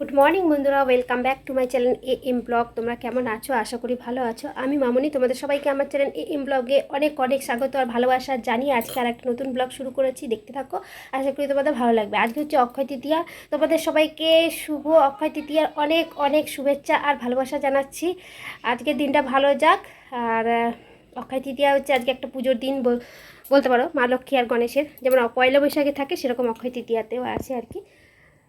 Good morning বন্ধুরা, welcome back to my channel A M blog. তোমরা কেমন আছো? আশা করি ভালো আছো। আমি মামনি, তোমাদের সবাইকে আমার চ্যানেল এ এম ব্লগে অনেক অনেক স্বাগত আর ভালোবাসা জানিয়ে আজকে আর একটা নতুন ব্লগ শুরু করেছি। দেখতে থাকো, আশা করি তোমাদের ভালো লাগবে। আজকে হচ্ছে অক্ষয় তৃতীয়া। তোমাদের সবাইকে শুভ অক্ষয় তৃতীয়ার অনেক অনেক শুভেচ্ছা আর ভালোবাসা জানাচ্ছি। আজকের দিনটা ভালো যাক। আর অক্ষয় তৃতীয়া হচ্ছে আজকে একটা পুজোর দিন বলতে পারো, মা লক্ষ্মী আর গণেশের যেমন পয়লা বৈশাখে থাকে, সেরকম অক্ষয় তৃতীয়াতেও আছে আর কি।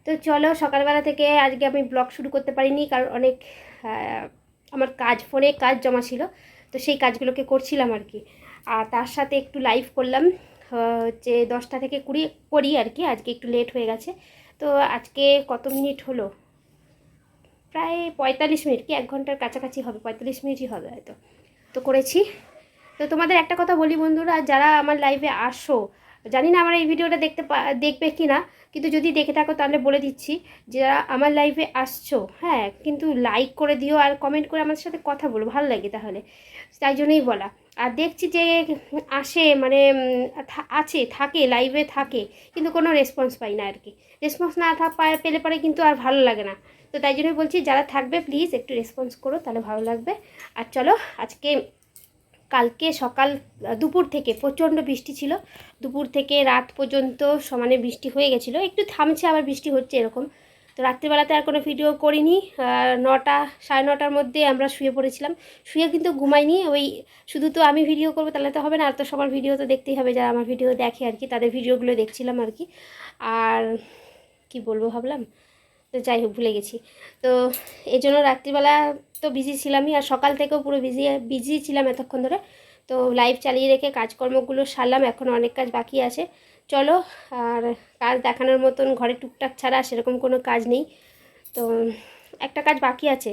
তো চলো, সকালবেলা থেকে আজকে আমি ব্লগ শুরু করতে পারিনি, কারণ অনেক আমার ফোনে কাজ জমা ছিল, তো সেই কাজগুলোকে করছিলাম আর কি। আর তার সাথে একটু লাইভ করলাম, হচ্ছে 10টা থেকে 20 করি আর কি। আজকে একটু লেট হয়ে গেছে। তো আজকে কত মিনিট হলো, প্রায় 45 মিনিট কি 1 ঘন্টার কাছাকাছি হবে, 45 মিনিটই হবে হয়তো। তো করেছি। তো তোমাদের একটা কথা বলি বন্ধুরা, যারা আমার লাইভে আসো, জানি না আমার এই ভিডিওটা দেখবে কি না, কিন্তু যদি দেখে থাকো তাহলে বলে দিচ্ছি, যারা আমার লাইভে আসছো, হ্যাঁ, কিন্তু লাইক করে দিও আর কমেন্ট করে আমার সাথে কথা বলো, ভালো লাগে তাহলে, তাই জন্যই বলা। আর দেখছি যে আসে মানে থাকে লাইভে থাকে, কিন্তু কোনো রেসপন্স পাই না আর কি। রেসপন্স না পেলে পরে কিন্তু আর ভালো লাগে না। তো তাই জন্যই বলছি, যারা থাকবে প্লিজ একটু রেসপন্স করো, তাহলে ভালো লাগবে। আর চলো, আজকে কালকে সকাল দুপুর থেকে প্রচণ্ড বৃষ্টি ছিল, দুপুর থেকে রাত পর্যন্ত সমানে বৃষ্টি হয়ে গেছিলো, একটু থামছে আবার বৃষ্টি হচ্ছে এরকম। তো রাত্রিবেলাতে আর কোনো ভিডিও করিনি। 9টা 9:30টার মধ্যে আমরা শুয়ে পড়েছিলাম। শুয়ে কিন্তু ঘুমাইনি, ওই শুধু তো আমি ভিডিও করবো তাহলে তো হবে না, আর তো সবার ভিডিও তো দেখতেই হবে, যারা আমার ভিডিও দেখে আর কি, তাদের ভিডিওগুলো দেখছিলাম আর কি। আর কি বলবো ভাবলাম, তো যাই হোক ভুলে গেছি। তো এই জন্য রাত্রিবেলা তো বিজি ছিলামই, আর সকাল থেকেও পুরো বিজি ছিলাম এতক্ষণ ধরে। তো লাইভ চালিয়ে রেখে কাজকর্মগুলো সারলাম, এখন অনেক কাজ বাকি আছে। চলো, আর কাজ দেখানোর মতন ঘরে টুকটাক ছাড়া সেরকম কোনো কাজ নেই। তো একটা কাজ বাকি আছে,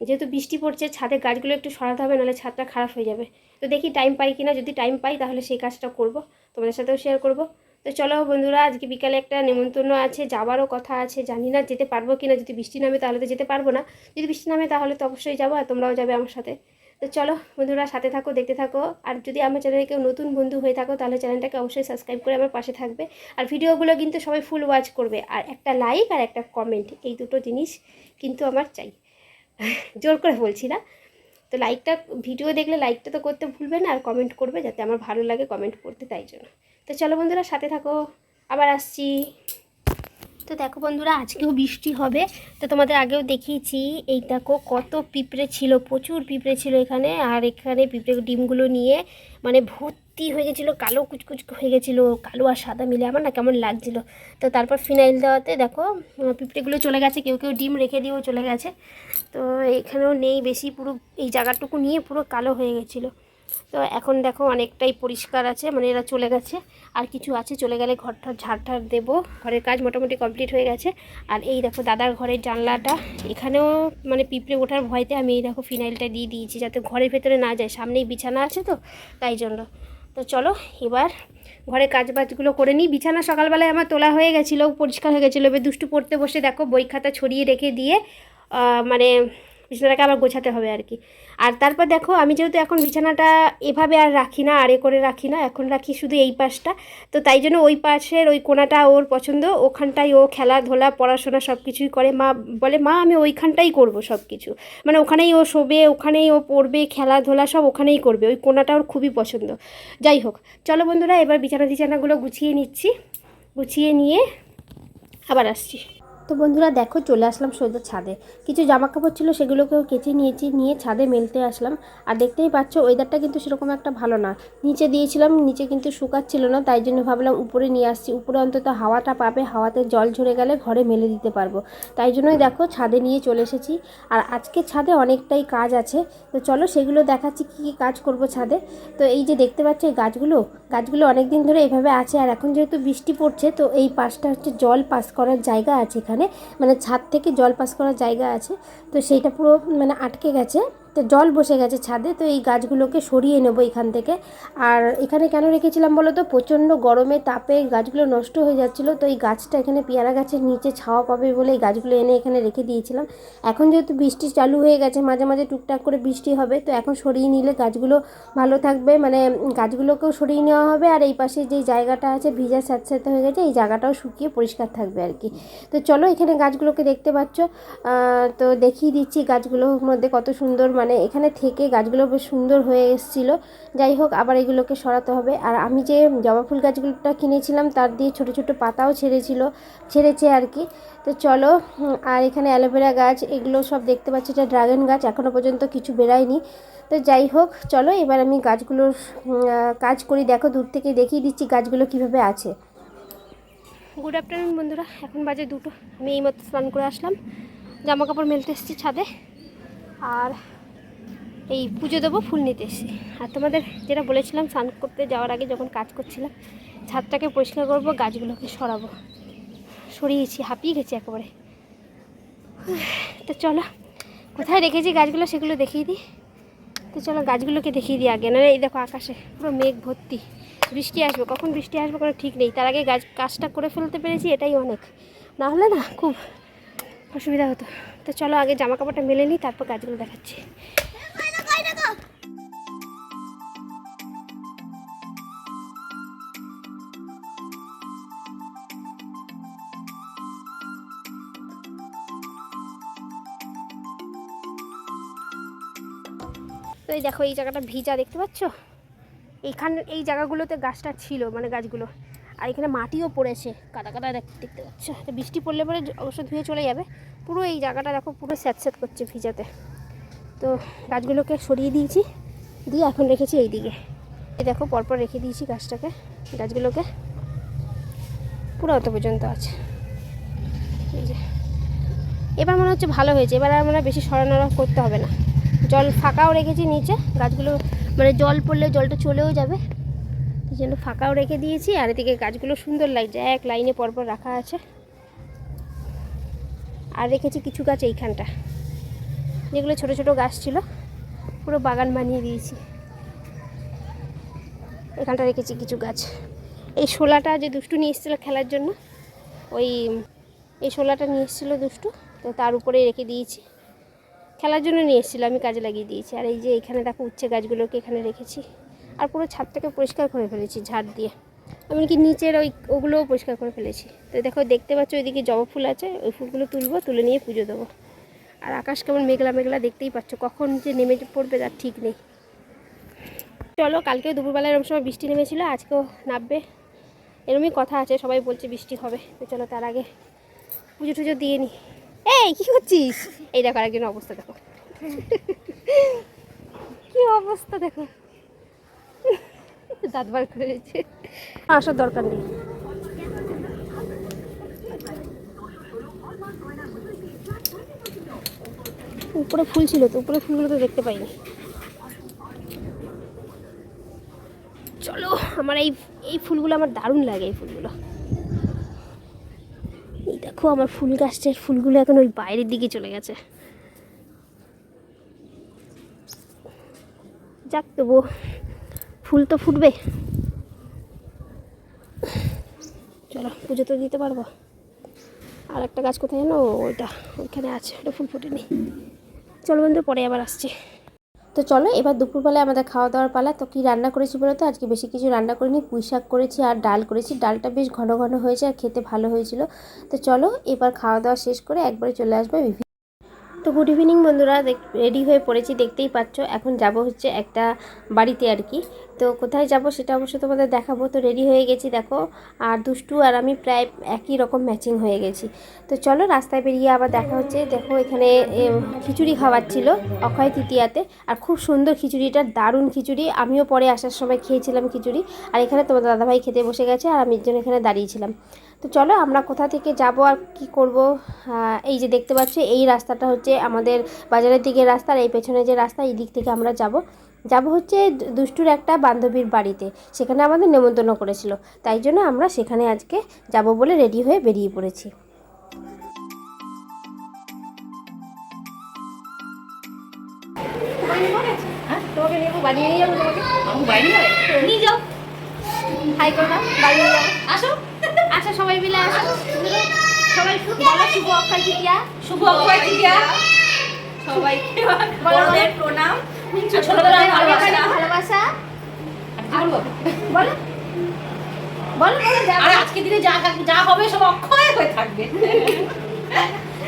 যেহেতু বৃষ্টি পড়ছে, ছাদের গাছগুলো একটু সরাতে হবে, নাহলে ছাদটা খারাপ হয়ে যাবে। তো দেখি টাইম পাই কিনা, যদি টাইম পাই তাহলে সেই কাজটা করব, তোমাদের সাথেও শেয়ার করব। তো চলো বন্ধুরা, আজকে বিকালে একটা নেমন্তন্ন আছে, যাওয়ারও কথা আছে, জানি না যেতে পারবো কি না। যদি বৃষ্টি নামে তাহলে তো যেতে পারবো না, যদি বৃষ্টি নামে তাহলে তো অবশ্যই যাবো, আর তোমরাও যাবে আমার সাথে। তো চলো বন্ধুরা, সাথে থাকো, দেখতে থাকো। আর যদি আমার চ্যানেলে কেউ নতুন বন্ধু হয়ে থাকো, তাহলে চ্যানেলটাকে অবশ্যই সাবস্ক্রাইব করে আমার পাশে থাকবে। আর ভিডিওগুলো কিন্তু সবাই ফুল ওয়াচ করবে, আর একটা লাইক আর একটা কমেন্ট, এই দুটো জিনিস কিন্তু আমার চাই। জোর করে বলছি না। তো লাইকটা, ভিডিও দেখলে লাইকটা তো করতে ভুলবে না, আর কমেন্ট করবে, যাতে আমার ভালো লাগে কমেন্ট করতে, তাই জন্য। তো চলো বন্ধুরা, সাথে থাকো, আবার আসছি। তো দেখো বন্ধুরা, আজকেও বৃষ্টি হবে। তো তোমাদের আগেও দেখিয়েছি, এই দেখো কত পিঁপড়ে ছিল, প্রচুর পিঁপড়ে ছিল এখানে। আর এখানে পিঁপড়ে ডিমগুলো নিয়ে মানে ভর্তি হয়ে গেছিলো, কালো কুচকুচ হয়ে গেছিলো, কালো আর সাদা মিলে, আমার না কেমন লাগছিলো। তো তারপর ফিনাইল দেওয়াতে দেখো পিঁপড়েগুলো চলে গেছে, কেউ কেউ ডিম রেখে দিয়েও চলে গেছে। তো এখানেও নেই বেশি, পুরো এই জায়গাটুকু নিয়ে পুরো কালো হয়ে গেছিলো। তো এখন দেখো অনেকটাই পরিষ্কার আছে, মানে এরা চলে গেছে। আর কিছু আছে, চলে গেলে ঘরটা ঝাড় দেবো। ঘরের কাজ মোটামুটি কমপ্লিট হয়ে গেছে। আর এই দেখো দাদার ঘরের জানলাটা, এখানেও মানে পিঁপড়ে ওঠার ভয়তে আমি এই দেখো ফিনাইলটা দিয়ে দিয়েছি, যাতে ঘরের ভেতরে না যায়, সামনেই বিছানা আছে তো, তাই জন্য। তো চলো এবার ঘরে কাজবাজগুলো করে নিই। বিছানা সকালবেলায় আমার তোলা হয়ে গেছিলো, পরিষ্কার হয়ে গেছিলো। এবার দুষ্টু পড়তে বসে দেখো বই খাতা ছড়িয়ে রেখে দিয়ে মানে বিছানাটাকে আবার গোছাতে হবে আর কি। আর তারপর দেখো, আমি যেহেতু এখন বিছানাটা এভাবে আর রাখি না, আড়ে করে রাখি না, এখন রাখি শুধু এই পাশটা। তো তাই জন্য ওই পাশের ওই কোণাটা ওর পছন্দ, ওখানটাই ও খেলাধুলা পড়াশোনা সব কিছুই করে। মা বলে, মা আমি ওইখানটাই করব সব কিছু, মানে ওখানেই ও শোবে, ওখানেই ও পড়বে, খেলাধুলা সব ওখানেই করবে, ওই কোণাটা ওর খুবই পছন্দ। যাই হোক, চলো বন্ধুরা, এবার বিছানাগুলো গুছিয়ে নিচ্ছি, গুছিয়ে নিয়ে আবার আসছি। তো বন্ধুরা দেখো, চলে আসলাম সোজা ছাদে। কিছু জামা কাপড় ছিল, সেগুলোকেও কেচে নিয়েছি, নিয়ে ছাদে মেলতে আসলাম। আর দেখতেই পাচ্ছ ওয়েদারটা কিন্তু সেরকম একটা ভালো না। নিচে দিয়েছিলাম, নিচে কিন্তু শুকাচ্ছিল না, তাই জন্য ভাবলাম উপরে নিয়ে আসছি, উপরে অন্তত হাওয়াটা পাবে, হাওয়াতে জল ঝরে গেলে ঘরে মেলে দিতে পারবো। তাই জন্যই দেখো ছাদে নিয়ে চলে এসেছি। আর আজকে ছাদে অনেকটাই কাজ আছে, তো চলো সেগুলো দেখাচ্ছি কী কী কাজ করব ছাদে। তো এই যে দেখতে পাচ্ছ এই গাছগুলো অনেক দিন ধরে এভাবে আছে। আর এখন যেহেতু বৃষ্টি পড়ছে, তো এই পাশটা হচ্ছে জল পাস করার জায়গা আছে এখানে, মানে ছাদ থেকে জল পাস করার জায়গা আছে। তো সেইটা পুরো মানে আটকে গেছে, তো জল বসে গেছে ছাদে, তো এই গাছগুলোকে সরিয়ে নেবো এখান থেকে। আর এখানে কেন রেখেছিলাম বলো তো, প্রচণ্ড গরমে তাপে গাছগুলো নষ্ট হয়ে যাচ্ছিলো, তো এই গাছটা এখানে পেয়ারা গাছের নিচে ছাওয়া পাবে বলে এই গাছগুলো এনে এখানে রেখে দিয়েছিলাম। এখন যেহেতু বৃষ্টি চালু হয়ে গেছে, মাঝে মাঝে টুকটাক করে বৃষ্টি হবে, তো এখন সরিয়ে নিলে গাছগুলো ভালো থাকবে, মানে গাছগুলোকেও সরিয়ে নেওয়া হবে। আর এই পাশে যে জায়গাটা আছে ভিজা স্যাঁতস্যাঁতে হয়ে গেছে, এই জায়গাটাও শুকিয়ে পরিষ্কার থাকবে আর কি। তো চলো এখানে গাছগুলোকে দেখতে পাচ্ছ, তো দেখিয়ে দিচ্ছি গাছগুলোর মধ্যে কত সুন্দর, মানে এখানে থেকে গাছগুলো বেশ সুন্দর হয়ে এসেছিলো। যাই হোক, আবার এগুলোকে সরাতে হবে। আর আমি যে জবা ফুল গাছগুলোটা কিনেছিলাম তার দিয়ে ছোট ছোট পাতাও ছেড়েছে আর কি। তো চলো, আর এখানে অ্যালোভেরা গাছ, এগুলো সব দেখতে পাচ্ছি, এটা ড্রাগন গাছ, এখনও পর্যন্ত কিছু বেরায়নি। তো যাই হোক, চলো এবার আমি গাছগুলোর কাজ করি। দেখো, দূর থেকে দেখিয়ে দিচ্ছি গাছগুলো কিভাবে আছে। গুড আফটারনুন বন্ধুরা, এখন বাজে 2টো। আমি এইমাত্র স্নান করে আসলাম, জামা কাপড় মেলতে এসেছি ছাদে, আর এই পুজো দেবো, ফুল নিতে এসেছি। আর তোমাদের যেটা বলেছিলাম, স্নান করতে যাওয়ার আগে যখন কাজ করছিলাম, ছাদটাকে পরিষ্কার করবো, গাছগুলোকে সরাবো, সরিয়েছি, হাঁপিয়ে গেছি একেবারে। তো চলো, কোথায় রেখেছি গাছগুলো সেগুলো দেখিয়ে দিই। তো চলো গাছগুলোকে দেখিয়ে দিই আগে। না, এই দেখো আকাশে পুরো মেঘ ভর্তি, বৃষ্টি আসবে, কখন বৃষ্টি আসবে কোনো ঠিক নেই। তার আগে কাজটা করে ফেলতে পেরেছি, এটাই অনেক, না হলে না খুব অসুবিধা হতো। তো চলো আগে জামা কাপড়টা মেলে নিই, তারপর গাছগুলো দেখাচ্ছি। তো এই দেখো, এই জায়গাটা ভিজা দেখতে পাচ্ছ, এই জায়গাগুলোতে গাছটা ছিল, মানে গাছগুলো, আর এখানে মাটিও পড়েছে, কাদা কাদা দেখতে পাচ্ছ। তো বৃষ্টি পড়লে পরে অবশ্য ধুয়ে চলে যাবে। পুরো এই জায়গাটা দেখো পুরো স্যাঁতস্যাঁত করছে ভিজাতে। তো গাছগুলোকে সরিয়ে দিয়েছি, দিয়ে এখন রেখেছি এই দিকে। এই দেখো পরপর রেখে দিয়েছি গাছগুলোকে পুরো অত পর্যন্ত আছে। এই যে এবার মনে হচ্ছে ভালো হয়েছে, এবার আর মনে হয় বেশি সরানোরা করতে হবে না। জল ফাঁকাও রেখেছি নিচে, গাছগুলো মানে জল পড়লে জলটা চলেও যাবে, এই জন্য ফাঁকাও রেখে দিয়েছি। আর এদিকে গাছগুলো সুন্দর লাগছে, এক লাইনে পরপর রাখা আছে। আর রেখেছি কিছু গাছ এইখানটা, যেগুলো ছোট ছোট গাছ ছিল, পুরো বাগান বানিয়ে দিয়েছি। এখানটা রেখেছি কিছু গাছ। এই শোলাটা যে দুষ্টু নিয়ে এসেছিলো খেলার জন্য, এই শোলাটা নিয়ে এসেছিলো দুষ্টু, তো তার উপরে রেখে দিয়েছি, খেলার জন্য নিয়ে এসেছিলো, আমি কাজে লাগিয়ে দিয়েছি। আর এই যে এখানে দেখো উচ্ছে গাছগুলোকে এখানে রেখেছি। আর পুরো ছাদটাকে পরিষ্কার করে ফেলেছি ঝাড় দিয়ে, এমনকি নিচের ওগুলোও পরিষ্কার করে ফেলেছি। তো দেখো দেখতে পাচ্ছ ওইদিকে জবা ফুল আছে, ওই ফুলগুলো তুলে নিয়ে পুজো দেবো। আর আকাশ কেমন মেঘলা মেঘলা দেখতেই পাচ্ছ, কখন যে নেমে পড়বে তার ঠিক নেই। চলো, কালকেও দুপুরবেলায় এরকম সময় বৃষ্টি নেমেছিল, আজকেও নামবে এরমই কথা আছে, সবাই বলছে বৃষ্টি হবে। তো চলো তার আগে পুজো টুজো দিয়ে নি। এই কী করছিস? এই দেখো আরেকজনের অবস্থা দেখো, কি অবস্থা দেখো, দাঁত বার করে দিচ্ছে। আসার দরকার নেই। উপরে ফুল ছিল, তো উপরে ফুলগুলো তো দেখতে পাইনি। চলো, আমার এই ফুলগুলো আমার দারুণ লাগে, এই ফুলগুলো। এই দেখো আমার ফুল গাছের ফুলগুলো এখন ওই বাইরের দিকে চলে গেছে। যাক, তবু ফুল তো ফুটবে। চলো পুজো তো দিতে পারবো। আর একটা গাছ কোথায় জানো, ওইখানে আছে, ওটা ফুল ফুটেনি। চলো বন্ধু, পরে আবার আসছি। তো চলো এবার দুপুরবেলায় আমাদের খাওয়া দাওয়ার পালা। তো কী রান্না করেছি বলো তো, আজকে বেশি কিছু রান্না করিনি, পুঁই শাক করেছি আর ডাল করেছি। ডালটা বেশ ঘন ঘন হয়েছে আর খেতে ভালো হয়েছিল। তো চলো এবার খাওয়া দাওয়া শেষ করে একবারে চলে আসবে। তো গুড ইভিনিং বন্ধুরা, রেডি হয়ে পড়েছি, দেখতেই পাচ্ছ। এখন যাব হচ্ছে একটা বাড়িতে আর কি। তো কোথায় যাব সেটা অবশ্য তোমাদের দেখাবো। তো রেডি হয়ে গেছি দেখো, আর দুষ্টু আর আমি প্রায় একই রকম ম্যাচিং হয়ে গেছি। তো চলো রাস্তায় বেরিয়ে আবার দেখা হচ্ছে। দেখো এখানে খিচুড়ি খাওয়াচ্ছিল অক্ষয় তৃতীয়াতে, আর খুব সুন্দর খিচুড়িটা, দারুণ খিচুড়ি। আমিও পরে আসার সময় খেয়েছিলাম খিচুড়ি। আর এখানে তোমাদের দাদাভাই খেতে বসে গেছে, আর আমি একজন এখানে দাঁড়িয়েছিলাম। তো চলো আমরা কোথা থেকে যাব আর কি করব। এই যে দেখতে পাচ্ছি, এই রাস্তাটা হচ্ছে আমাদের বাজারের দিকের রাস্তা, আর এই পেছনে যে রাস্তা, এই দিক থেকে আমরা যাব হচ্ছে দুষ্টুর একটা বান্ধবীর বাড়িতে। সেখানে আমাদের নেমন্তন্ন করেছিল, তাই জন্য আমরা সেখানে আজকে যাব বলে রেডি হয়ে বেরিয়ে পড়েছি। হ্যাঁ তোমাকে নেবো, বাড়ি নিয়ে যাবো তোমাকে। আমি বাইরে যাবে নিয়ে যাও হাই করবা, বাড়ি নিয়ে যাবো। আসো আচ্ছা সবাই মিলে আসো, সবাই বলো শুভ অক্ষয় তৃতীয়া। শুভ অক্ষয় তৃতীয়া সবাইকে বড়দের প্রণাম আর ছোটদের অনেক অনেক ভালোবাসা ভালোবাসা। আর বলবো বলো বলো বলো যা আর আজকে দিনে যা যা হবে সব অক্ষয় হয়ে থাকবে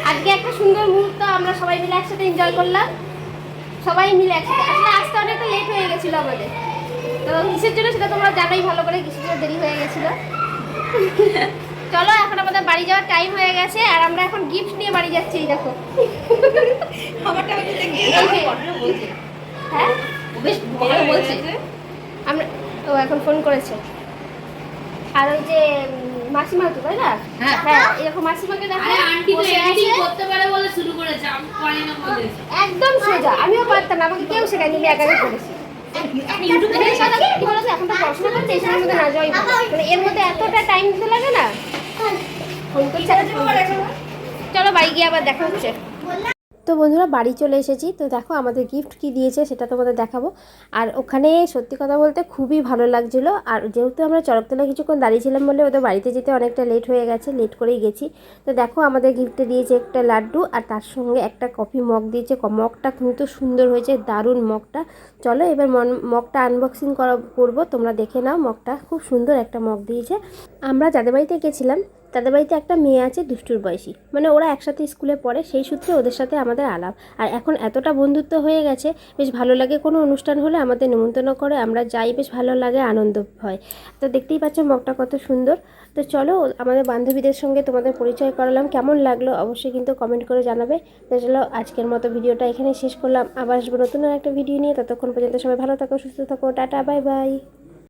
আজকে একটা সুন্দর মুহূর্ত আমরা সবাই মিলে একসাথে এনজয় করলাম, সবাই মিলে একসাথে। আসলে আসতে অনেকটা লেট হয়ে গেছিল আমাদের, তো কিসের জন্য সেটা তোমরা জানোই ভালো করে, কিসের জন্য দেরি হয়ে গেছিল। চলো এখন আমাদের বাড়ি যাওয়ার টাইম হয়ে গেছে, আর আমরা এখন গিফট নিয়ে বাড়ি যাচ্ছি। এই দেখো আমারটা বলতে গিয়ে এই যে, বলছে হ্যাঁ ও বেশ ভালো বলছে আমরা, ও এখন ফোন করেছে। আর ওই যে মাসিমা তো, তাই না? হ্যাঁ। হ্যাঁ এরকম মাসিমাকে দেখো বসে আছে। করতে পারে বলে শুরু করেছে, আমি পারি না বলেছি। একদম সোজা, আমিও পারতাম না, আমাকে কেউ শেখায়নি, আমি একাই করেছি। ইউটিউবে এর সাথে কি বলতো, এখন তো পড়াশোনা করছে, এই সময়ের মধ্যে না যাওয়াই ভালো। মানে এর মধ্যে এতটা টাইম দিতে লাগে না। ফোন করছে, চলো বাড়ি গিয়ে আবার দেখা হচ্ছে। তো বন্ধুরা বাড়ি চলে এসেছি, তো দেখো আমাদের গিফট কি দিয়েছে সেটা তোমাদের দেখাবো। আর ওখানে সত্যি কথা বলতে খুবই ভালো লাগছিলো। আর যেহেতু আমরা চড়কতলায় কিছুক্ষণ দাঁড়িয়েছিলাম বলে ওদের বাড়িতে যেতে অনেকটা লেট হয়ে গেছে, লেট করেই গেছি। তো দেখো আমাদের গিফটে দিয়েছে একটা লাড্ডু, আর তার সঙ্গে একটা কফি মগ দিয়েছে। মগটা কিন্তু সুন্দর হয়েছে, দারুণ মগটা। চলো এবার মগটা আনবক্সিং করবো, তোমরা দেখে নাও। মগটা খুব সুন্দর একটা মগ দিয়েছে। আমরা যাদের বাড়িতে গেছিলাম তাদের বাড়িতে একটা মেয়ে আছে দুষ্টুর বয়সী, মানে ওরা একসাথে স্কুলে পড়ে, সেই সূত্রে ওদের সাথে আমাদের আলাপ। আর এখন এতটা বন্ধুত্ব হয়ে গেছে, বেশ ভালো লাগে। কোনো অনুষ্ঠান হলে আমাদের নিমন্ত্রণ করে, আমরা যাই, বেশ ভালো লাগে, আনন্দ হয়। তো দেখতেই পাচ্ছ মগটা কত সুন্দর। তো চলো আমাদের বান্ধবীদের সঙ্গে তোমাদের পরিচয় করালাম, কেমন লাগলো অবশ্যই কিন্তু কমেন্ট করে জানাবে। তো চলো আজকের মতো ভিডিওটা এখানে শেষ করলাম, আবার আসবো নতুন একটা ভিডিও নিয়ে। ততক্ষণ পর্যন্ত সবাই ভালো থাকো, সুস্থ থাকো, টাটা, বাই বাই।